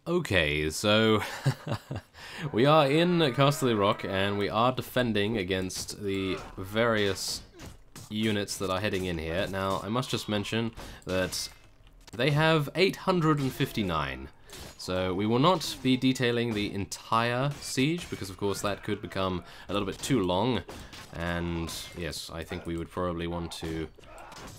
Okay, so we are in Castle Rock and we are defending against the various units that are heading in here. Now, I must just mention that they have 859. So we will not be detailing the entire siege because of course that could become a little bit too long. And yes, I think we would probably want to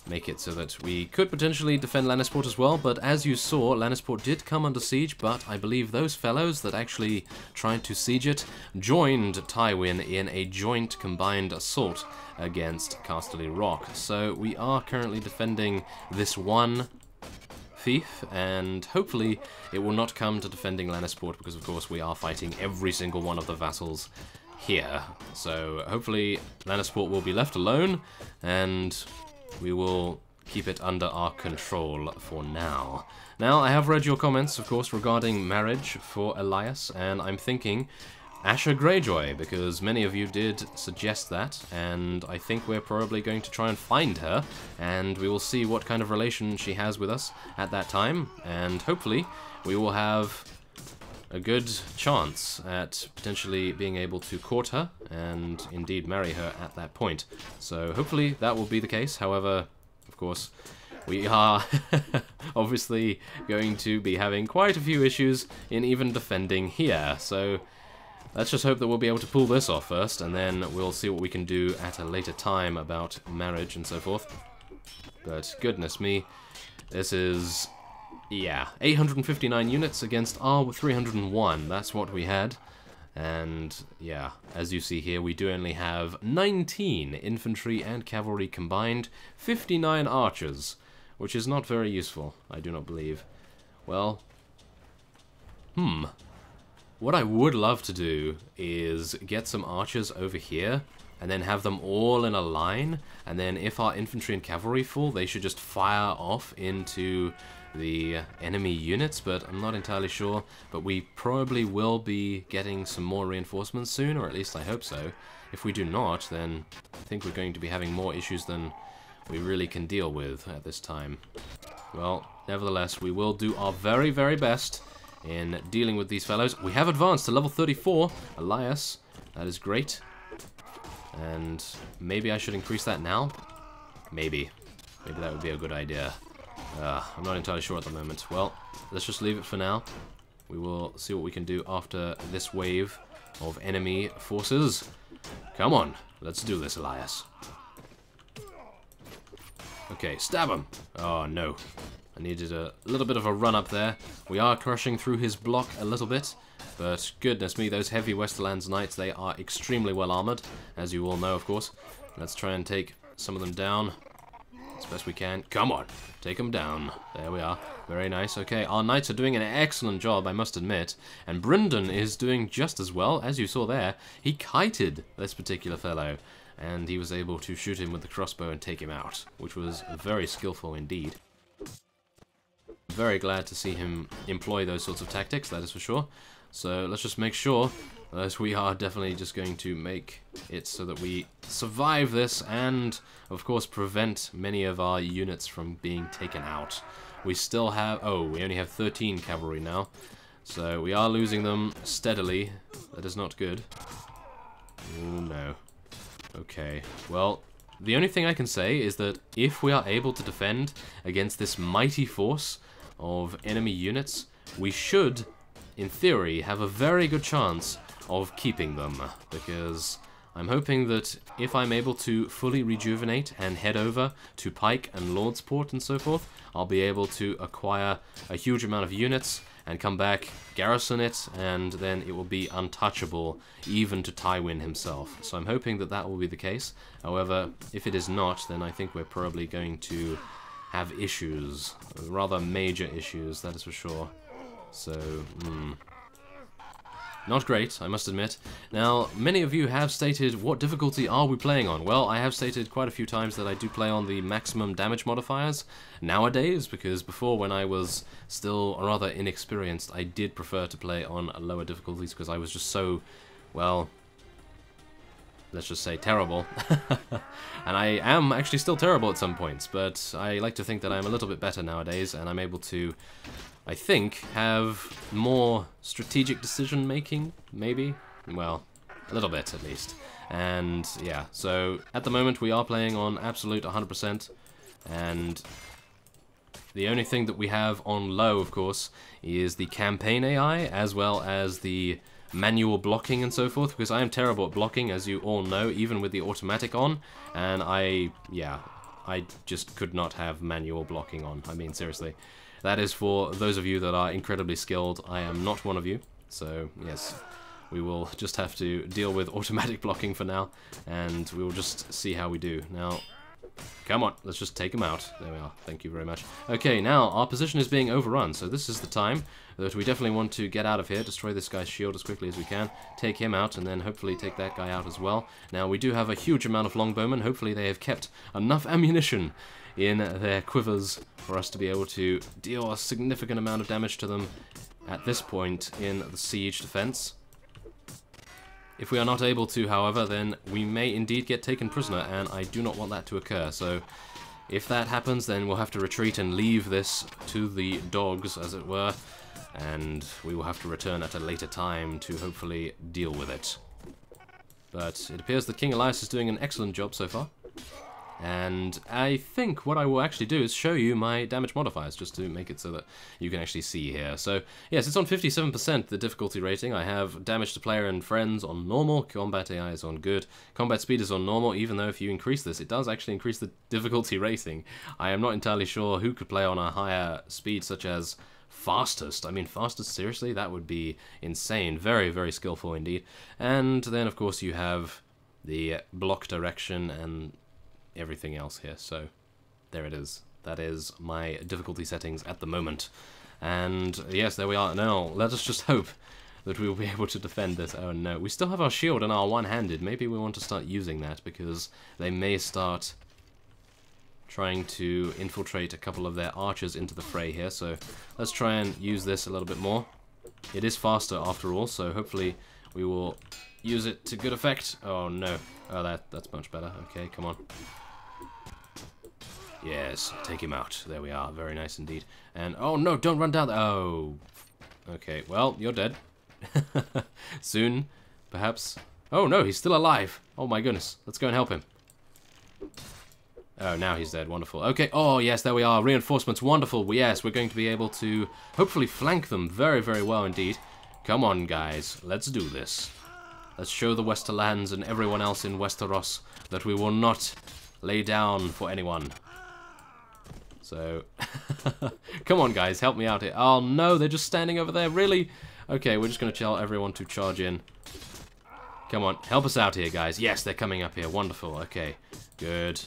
make it so that we could potentially defend Lannisport as well, but as you saw, Lannisport did come under siege, but I believe those fellows that actually tried to siege it joined Tywin in a joint combined assault against Castle Rock. So we are currently defending this one fief, and hopefully it will not come to defending Lannisport, because of course we are fighting every single one of the vassals here. So hopefully Lannisport will be left alone, and we will keep it under our control for now. Now, I have read your comments, of course, regarding marriage for Elias, and I'm thinking Asha Greyjoy, because many of you did suggest that, and I think we're probably going to try and find her, and we will see what kind of relation she has with us at that time, and hopefully we will have a good chance at potentially being able to court her and indeed marry her at that point. So hopefully that will be the case. However, of course, we are obviously going to be having quite a few issues in even defending here. So let's just hope that we'll be able to pull this off first, and then we'll see what we can do at a later time about marriage and so forth. But goodness me, this is... yeah, 859 units against our 301, that's what we had. And yeah, as you see here, we do only have 19 infantry and cavalry combined, 59 archers, which is not very useful, I do not believe. Well, what I would love to do is get some archers over here, and then have them all in a line, and then if our infantry and cavalry fall, they should just fire off into the enemy units, but I'm not entirely sure. But we probably will be getting some more reinforcements soon, or at least I hope so. If we do not, then I think we're going to be having more issues than we really can deal with at this time. Well, nevertheless, we will do our very, very best in dealing with these fellows. We have advanced to level 34, Elias. That is great. And maybe I should increase that now? Maybe. Maybe that would be a good idea. I'm not entirely sure at the moment. Well, let's just leave it for now. We will see what we can do after this wave of enemy forces. Come on, let's do this, Elias. Okay, stab him! Oh, no. I needed a little bit of a run up there. We are crushing through his block a little bit, but goodness me, those heavy Westerlands Knights, they are extremely well armored, as you all know, of course. Let's try and take some of them down as best we can. Come on, take them down. There we are. Very nice. Okay, our knights are doing an excellent job, I must admit. And Bryndon is doing just as well, as you saw there. He kited this particular fellow, and he was able to shoot him with the crossbow and take him out, which was very skillful indeed. Very glad to see him employ those sorts of tactics, that is for sure. So let's just make sure that we are definitely just going to make it so that we survive this and, of course, prevent many of our units from being taken out. We still have... oh, we only have 13 cavalry now. So we are losing them steadily. That is not good. Oh, no. Okay, well, the only thing I can say is that if we are able to defend against this mighty force of enemy units, we should, in theory, have a very good chance of keeping them, because I'm hoping that if I'm able to fully rejuvenate and head over to Pike and Lordsport and so forth, I'll be able to acquire a huge amount of units and come back, garrison it, and then it will be untouchable even to Tywin himself. So I'm hoping that that will be the case. However, if it is not, then I think we're probably going to have issues, rather major issues, that is for sure. So, not great, I must admit. Now, many of you have stated, what difficulty are we playing on? Well, I have stated quite a few times that I do play on the maximum damage modifiers nowadays, because before, when I was still rather inexperienced, I did prefer to play on lower difficulties because I was just so, well, let's just say, terrible. And I am actually still terrible at some points, but I like to think that I'm a little bit better nowadays, and I'm able to, I think, have more strategic decision-making, maybe? Well, a little bit, at least. And, yeah, so at the moment we are playing on absolute 100%, and the only thing that we have on low, of course, is the campaign AI, as well as the manual blocking and so forth, because I am terrible at blocking, as you all know, even with the automatic on, and I just could not have manual blocking on. I mean, seriously. That is for those of you that are incredibly skilled. I am not one of you, so yes, we will just have to deal with automatic blocking for now, and we will just see how we do. Now, come on, let's just take him out. There we are, thank you very much. Okay, now, our position is being overrun, so this is the time that we definitely want to get out of here, destroy this guy's shield as quickly as we can, take him out, and then hopefully take that guy out as well. Now, we do have a huge amount of longbowmen. Hopefully they have kept enough ammunition in their quivers for us to be able to deal a significant amount of damage to them at this point in the siege defense. If we are not able to, however, then we may indeed get taken prisoner, and I do not want that to occur. So if that happens, then we'll have to retreat and leave this to the dogs, as it were, and we will have to return at a later time to hopefully deal with it. But it appears that King Elias is doing an excellent job so far. And I think what I will actually do is show you my damage modifiers, just to make it so that you can actually see here. So, yes, it's on 57%, the difficulty rating. I have damage to player and friends on normal, combat AI is on good, combat speed is on normal, even though if you increase this, it does actually increase the difficulty rating. I am not entirely sure who could play on a higher speed, such as fastest. I mean, fastest, seriously? That would be insane. Very, very skillful indeed. And then, of course, you have the block direction and everything else here, so there it is. That is my difficulty settings at the moment. And yes, there we are. Now, let us just hope that we will be able to defend this. Oh no, we still have our shield and our one-handed. Maybe we want to start using that, because they may start trying to infiltrate a couple of their archers into the fray here, so let's try and use this a little bit more. It is faster after all, so hopefully we will use it to good effect. Oh no. Oh, that's much better. Okay, come on. Yes, take him out. There we are. Very nice indeed. And, oh no, don't run down. Oh. Okay, well, you're dead. Soon, perhaps. Oh no, he's still alive. Oh my goodness. Let's go and help him. Oh, now he's dead. Wonderful. Okay, oh yes, there we are. Reinforcements. Wonderful. Yes, we're going to be able to hopefully flank them very, very well indeed. Come on, guys. Let's do this. Let's show the Westerlands and everyone else in Westeros that we will not lay down for anyone. So, come on guys, help me out here. Oh no, they're just standing over there, really? Okay, we're just going to tell everyone to charge in. Come on, help us out here, guys. Yes, they're coming up here, wonderful. Okay, good.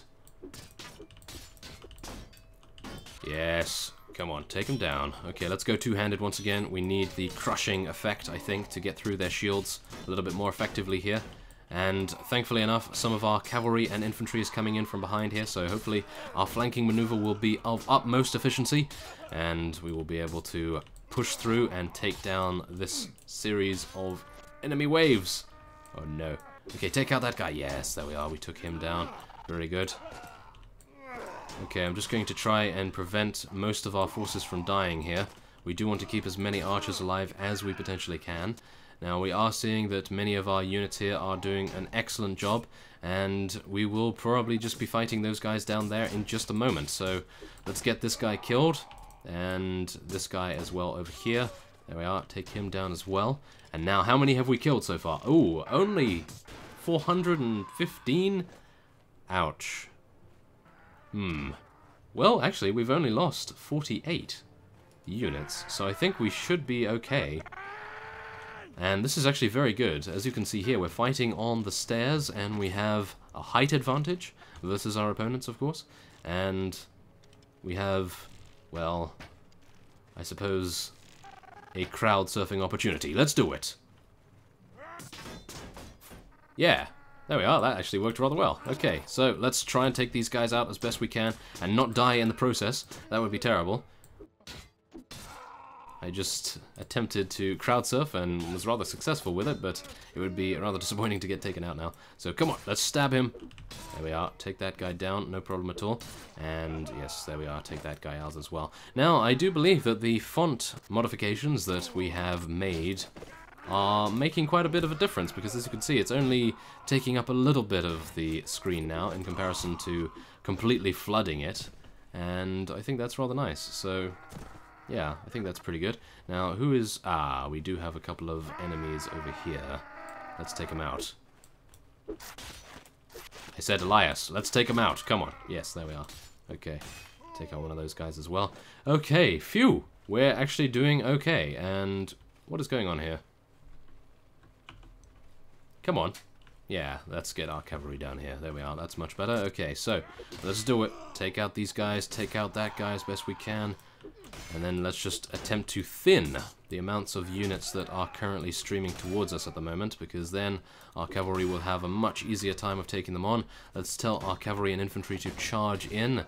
Yes, come on, take them down. Okay, let's go two-handed once again. We need the crushing effect, I think, to get through their shields a little bit more effectively here. And thankfully enough, some of our cavalry and infantry is coming in from behind here, so hopefully our flanking maneuver will be of utmost efficiency, and we will be able to push through and take down this series of enemy waves. Oh no. Okay, take out that guy. Yes, there we are. We took him down. Very good. Okay, I'm just going to try and prevent most of our forces from dying here. We do want to keep as many archers alive as we potentially can. Now, we are seeing that many of our units here are doing an excellent job, and we will probably just be fighting those guys down there in just a moment. So, let's get this guy killed, and this guy as well over here. There we are, take him down as well. And now, how many have we killed so far? Ooh, only 415? Ouch. Well, actually, we've only lost 48 units, so I think we should be okay. And this is actually very good. As you can see here, we're fighting on the stairs, and we have a height advantage versus our opponents, of course. And we have, well, I suppose, a crowd surfing opportunity. Let's do it! Yeah, there we are. That actually worked rather well. Okay, so let's try and take these guys out as best we can, and not die in the process. That would be terrible. I just attempted to crowd surf and was rather successful with it, but it would be rather disappointing to get taken out now. So come on, let's stab him. There we are. Take that guy down, no problem at all. And yes, there we are. Take that guy out as well. Now, I do believe that the font modifications that we have made are making quite a bit of a difference, because as you can see, it's only taking up a little bit of the screen now in comparison to completely flooding it. And I think that's rather nice. So yeah, I think that's pretty good. Now, who is... Ah, we do have a couple of enemies over here. Let's take them out. I said Elias, let's take them out. Come on. Yes, there we are. Okay. Take out one of those guys as well. Okay, phew! We're actually doing okay. And what is going on here? Come on. Yeah, let's get our cavalry down here. There we are. That's much better. Okay, so let's do it. Take out these guys. Take out that guy as best we can. And then let's just attempt to thin the amounts of units that are currently streaming towards us at the moment, because then our cavalry will have a much easier time of taking them on. Let's tell our cavalry and infantry to charge in,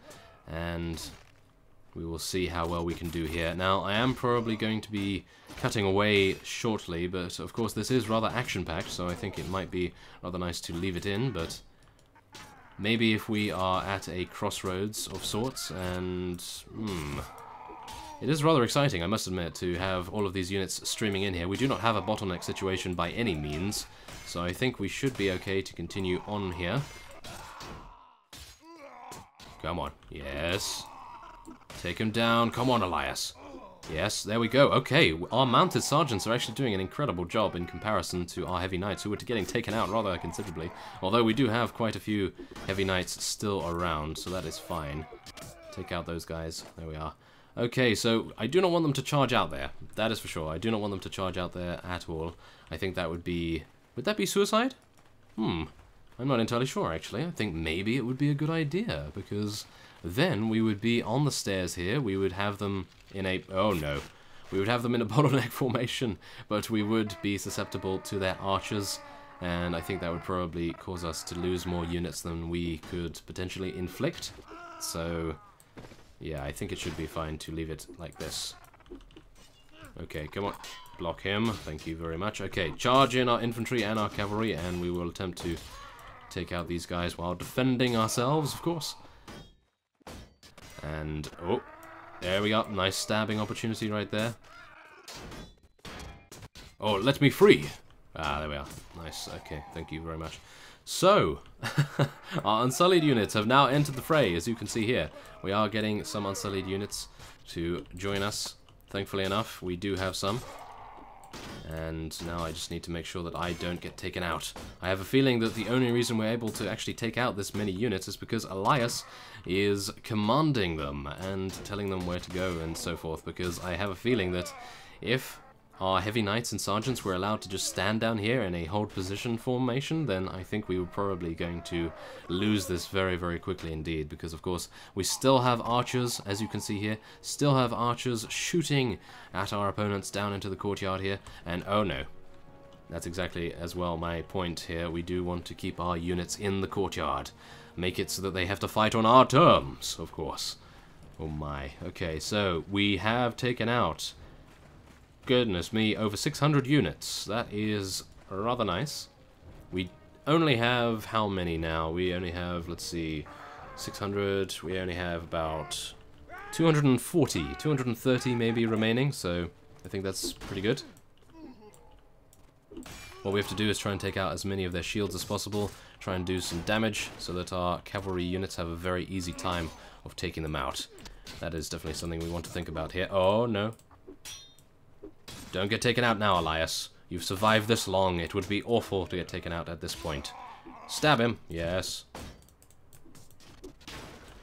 and we will see how well we can do here. Now, I am probably going to be cutting away shortly, but of course this is rather action-packed, so I think it might be rather nice to leave it in, but maybe if we are at a crossroads of sorts, and... It is rather exciting, I must admit, to have all of these units streaming in here. We do not have a bottleneck situation by any means, so I think we should be okay to continue on here. Come on. Yes. Take him down. Come on, Elias. Yes, there we go. Okay, our mounted sergeants are actually doing an incredible job in comparison to our heavy knights, who are getting taken out rather considerably. Although we do have quite a few heavy knights still around, so that is fine. Take out those guys. There we are. Okay, so I do not want them to charge out there. That is for sure. I do not want them to charge out there at all. I think that would be... Would that be suicide? I'm not entirely sure, actually. I think maybe it would be a good idea, because then we would be on the stairs here. We would have them in a... Oh, no. We would have them in a bottleneck formation, but we would be susceptible to their archers, and I think that would probably cause us to lose more units than we could potentially inflict. So... yeah, I think it should be fine to leave it like this. Okay, come on. Block him. Thank you very much. Okay, charge in our infantry and our cavalry, and we will attempt to take out these guys while defending ourselves, of course. And, oh, there we go. Nice stabbing opportunity right there. Oh, let me free. Ah, there we are. Nice. Okay, thank you very much. So, our Unsullied units have now entered the fray, as you can see here. We are getting some Unsullied units to join us. Thankfully enough, we do have some. And now I just need to make sure that I don't get taken out. I have a feeling that the only reason we're able to actually take out this many units is because Elias is commanding them and telling them where to go and so forth, because I have a feeling that if our heavy knights and sergeants were allowed to just stand down here in a hold position formation, then I think we were probably going to lose this very, very quickly indeed, because of course we still have archers, as you can see here, still have archers shooting at our opponents down into the courtyard here, and oh no, that's exactly as well my point here. We do want to keep our units in the courtyard, make it so that they have to fight on our terms, of course. Oh my. Okay, so we have taken out, goodness me, over 600 units. That is rather nice. We only have how many now? We only have, let's see, 600. We only have about 230 maybe remaining, so I think that's pretty good. What we have to do is try and take out as many of their shields as possible, try and do some damage so that our cavalry units have a very easy time of taking them out. That is definitely something we want to think about here. Oh, no. Don't get taken out now, Elias. You've survived this long. It would be awful to get taken out at this point. Stab him. Yes.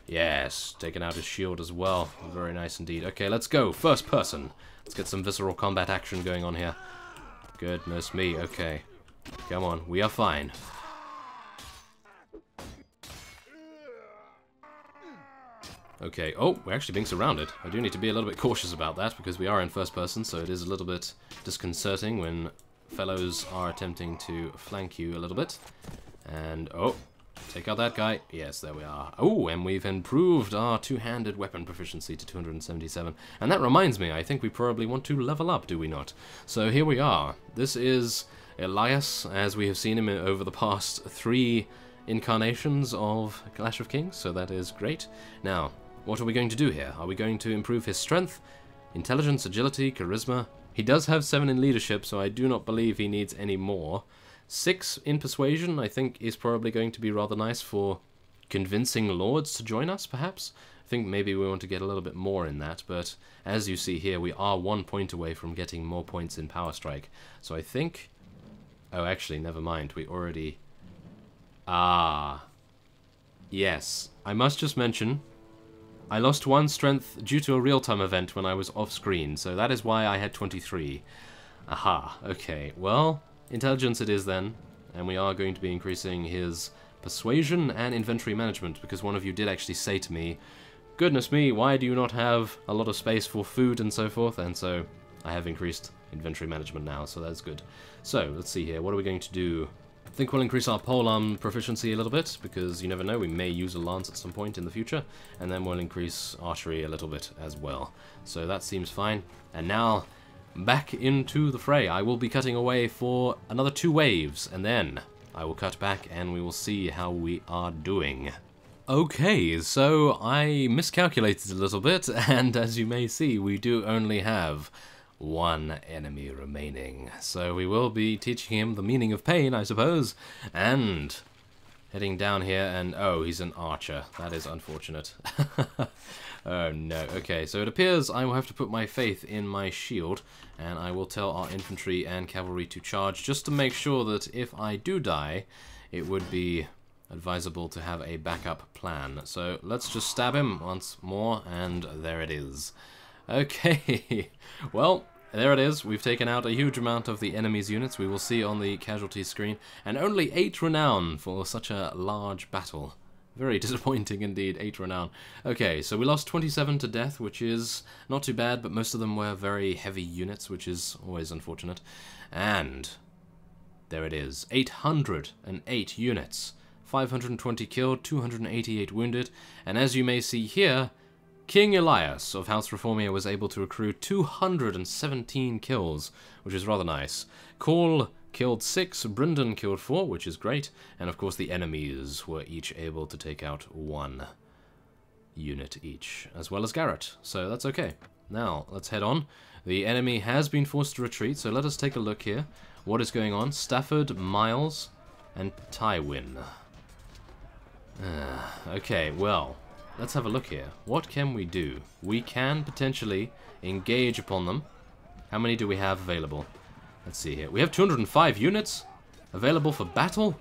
Yes. Taking out his shield as well. Very nice indeed. Okay, let's go. First person. Let's get some visceral combat action going on here. Goodness me. Okay. Come on. We are fine. Okay, oh, we're actually being surrounded. I do need to be a little bit cautious about that, because we are in first person, so it is a little bit disconcerting when fellows are attempting to flank you a little bit. And, oh, Take out that guy. Yes, there we are. Oh, and we've improved our two-handed weapon proficiency to 277. And that reminds me, I think we probably want to level up, do we not? So here we are. This is Elias, as we have seen him over the past 3 incarnations of Clash of Kings, so that is great. Now, what are we going to do here? Are we going to improve his strength, intelligence, agility, charisma? He does have 7 in leadership, so I do not believe he needs any more. 6 in persuasion, I think, is probably going to be rather nice for convincing lords to join us, perhaps. I think maybe we want to get a little bit more in that, but as you see here, we are 1 point away from getting more points in Power Strike. So I think... Oh, actually, never mind. We already... Ah. Yes. I must just mention, I lost 1 strength due to a real-time event when I was off-screen, so that is why I had 23. Aha. Okay, well... Intelligence it is then, and we are going to be increasing his persuasion and inventory management, because one of you did actually say to me, goodness me, why do you not have a lot of space for food and so forth? And so I have increased inventory management now, so that's good. So, let's see here, what are we going to do? I think we'll increase our polearm proficiency a little bit, because you never know, we may use a lance at some point in the future, and then we'll increase archery a little bit as well. So that seems fine, and now... back into the fray. I will be cutting away for another 2 waves, and then I will cut back and we will see how we are doing. Okay, so I miscalculated a little bit, and as you may see, we do only have 1 enemy remaining. So we will be teaching him the meaning of pain, I suppose, and heading down here and... oh, he's an archer. That is unfortunate. Oh no. Okay, so it appears I will have to put my faith in my shield, and I will tell our infantry and cavalry to charge, just to make sure that if I do die, it would be advisable to have a backup plan. So let's just stab him once more, and there it is. Okay, well, there it is. We've taken out a huge amount of the enemy's units. We will see on the casualties screen, and only 8 renown for such a large battle. Very disappointing indeed, 8 renown. Okay, so we lost 27 to death, which is not too bad, but most of them were very heavy units, which is always unfortunate. And there it is, 808 units. 520 killed, 288 wounded, and as you may see here, King Elias of House Reformia was able to accrue 217 kills, which is rather nice. Call killed 6, Brendan killed 4, which is great, and of course the enemies were each able to take out 1 unit each, as well as Garrett, so that's okay. Now, let's head on. The enemy has been forced to retreat, so let us take a look here. What is going on? Stafford, Miles, and Tywin. Okay, well, let's have a look here. What can we do? We can potentially engage upon them. How many do we have available? Let's see here. We have 205 units available for battle?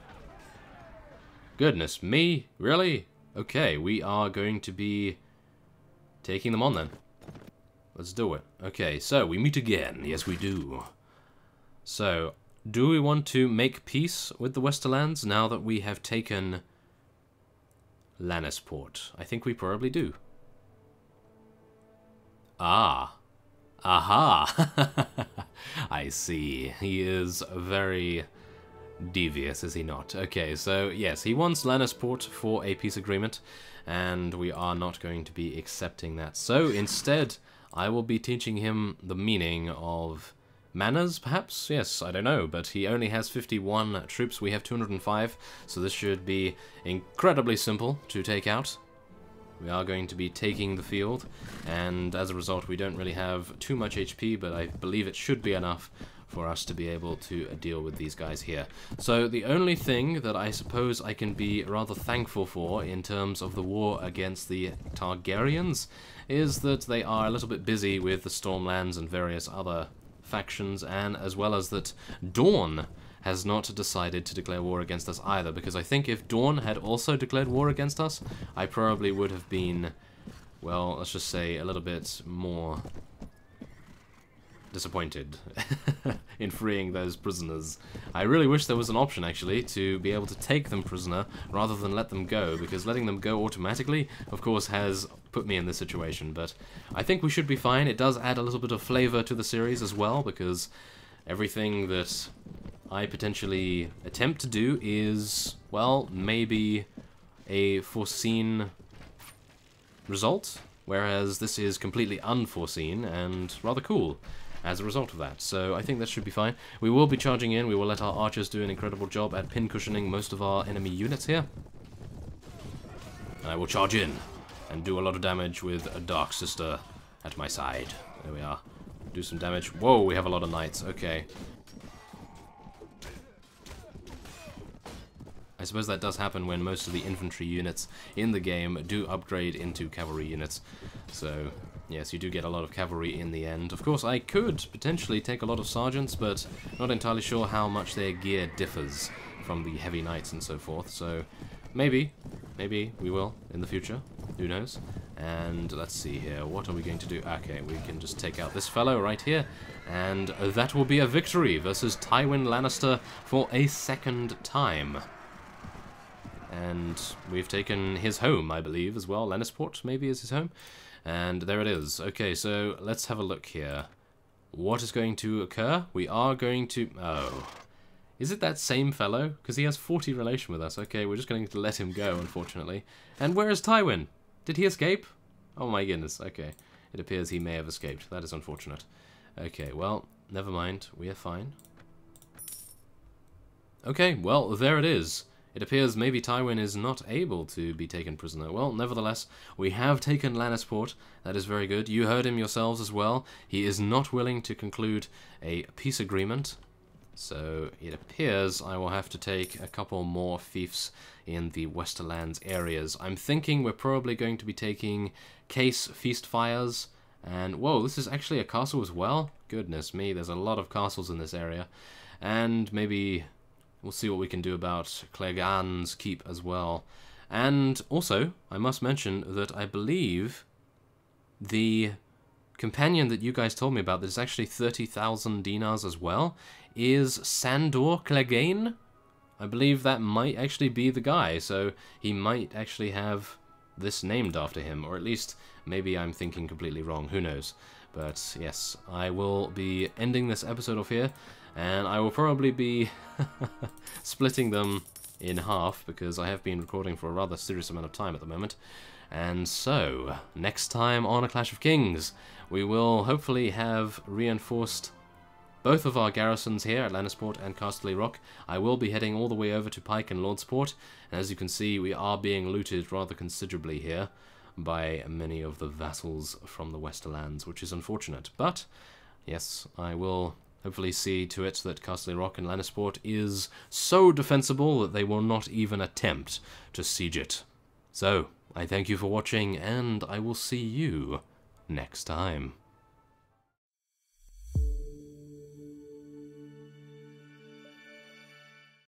Goodness me, really? Okay, we are going to be taking them on then. Let's do it. Okay, so we meet again. Yes, we do. So, do we want to make peace with the Westerlands now that we have taken Lannisport? I think we probably do. Ah. Aha! I see. He is very devious, is he not? Okay, so yes, he wants Lannisport for a peace agreement, and we are not going to be accepting that. So instead, I will be teaching him the meaning of manners, perhaps? Yes, I don't know, but he only has 51 troops. We have 205, so this should be incredibly simple to take out. We are going to be taking the field, and as a result we don't really have too much HP, but I believe it should be enough for us to be able to deal with these guys here. So the only thing that I suppose I can be rather thankful for in terms of the war against the Targaryens is that they are a little bit busy with the Stormlands and various other factions, and as well as that Dawn has not decided to declare war against us either, because I think if Dawn had also declared war against us, I probably would have been, well, let's just say a little bit more disappointed in freeing those prisoners. I really wish there was an option, actually, to be able to take them prisoner rather than let them go, because letting them go automatically, of course, has put me in this situation, but I think we should be fine. It does add a little bit of flavor to the series as well, because everything that I potentially attempt to do is, well, maybe a foreseen result, whereas this is completely unforeseen and rather cool as a result of that. So I think that should be fine. We will be charging in. We will let our archers do an incredible job at pincushioning most of our enemy units here. And I will charge in and do a lot of damage with a Dark Sister at my side. There we are. Do some damage. Whoa, we have a lot of knights. Okay. I suppose that does happen when most of the infantry units in the game do upgrade into cavalry units. So, yes, you do get a lot of cavalry in the end. Of course, I could potentially take a lot of sergeants, but not entirely sure how much their gear differs from the heavy knights and so forth. So, maybe we will in the future. Who knows? And let's see here. What are we going to do? Okay, we can just take out this fellow right here. And that will be a victory versus Tywin Lannister for a second time. And we've taken his home, I believe, as well. Lannisport, maybe, is his home. And there it is. Okay, so let's have a look here. What is going to occur? We are going to... Oh. Is it that same fellow? Because he has 40 relation with us. Okay, we're just going to let him go, unfortunately. And where is Tywin? Did he escape? Oh my goodness, okay. It appears he may have escaped. That is unfortunate. Okay, well, never mind. We are fine. Okay, well, there it is. It appears maybe Tywin is not able to be taken prisoner. Well, nevertheless, we have taken Lannisport. That is very good. You heard him yourselves as well. He is not willing to conclude a peace agreement. So it appears I will have to take a couple more fiefs in the Westerlands areas. I'm thinking we're probably going to be taking Case Feastfires. And, whoa, this is actually a castle as well? Goodness me, there's a lot of castles in this area. And maybe... we'll see what we can do about Cleggan's Keep as well. And also, I must mention that I believe the companion that you guys told me about that is actually 30,000 dinars as well is Sandor Clegane. I believe that might actually be the guy, so he might actually have this named after him, or at least maybe I'm thinking completely wrong, who knows. But yes, I will be ending this episode off here. And I will probably be splitting them in half, because I have been recording for a rather serious amount of time at the moment. And so, next time on A Clash of Kings, we will hopefully have reinforced both of our garrisons here at Lannisport and Casterly Rock. I will be heading all the way over to Pike and Lordsport, and as you can see, we are being looted rather considerably here by many of the vassals from the Westerlands, which is unfortunate. But, yes, I will... hopefully see to it that Casterly Rock and Lannisport is so defensible that they will not even attempt to siege it. So, I thank you for watching, and I will see you next time.